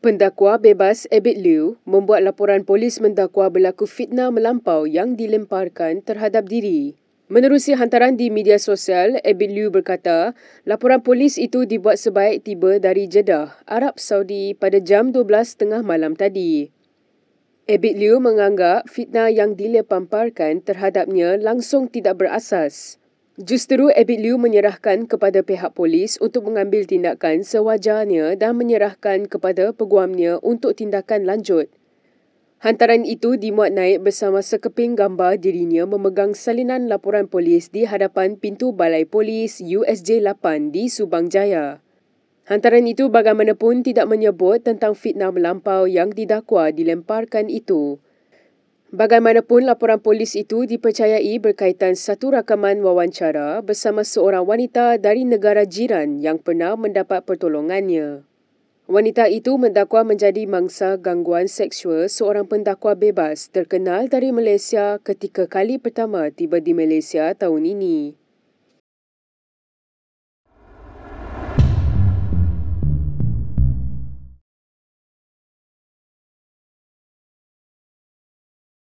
Pendakwa bebas Abid Liu membuat laporan polis mendakwa berlaku fitnah melampau yang dilemparkan terhadap diri. Menerusi hantaran di media sosial, Abid Liu berkata, laporan polis itu dibuat sebaik tiba dari Jeddah, Arab Saudi pada jam 12.30 malam tadi. Abid Liu menganggap fitnah yang dilemparkan terhadapnya langsung tidak berasas. Justeru Abid Liu menyerahkan kepada pihak polis untuk mengambil tindakan sewajarnya dan menyerahkan kepada peguamnya untuk tindakan lanjut. Hantaran itu dimuat naik bersama sekeping gambar dirinya memegang salinan laporan polis di hadapan pintu Balai Polis USJ 8 di Subang Jaya. Hantaran itu bagaimanapun tidak menyebut tentang fitnah melampau yang didakwa dilemparkan itu. Bagaimanapun, laporan polis itu dipercayai berkaitan satu rakaman wawancara bersama seorang wanita dari negara jiran yang pernah mendapat pertolongannya. Wanita itu mendakwa menjadi mangsa gangguan seksual seorang pendakwa bebas terkenal dari Malaysia ketika kali pertama tiba di Malaysia tahun ini.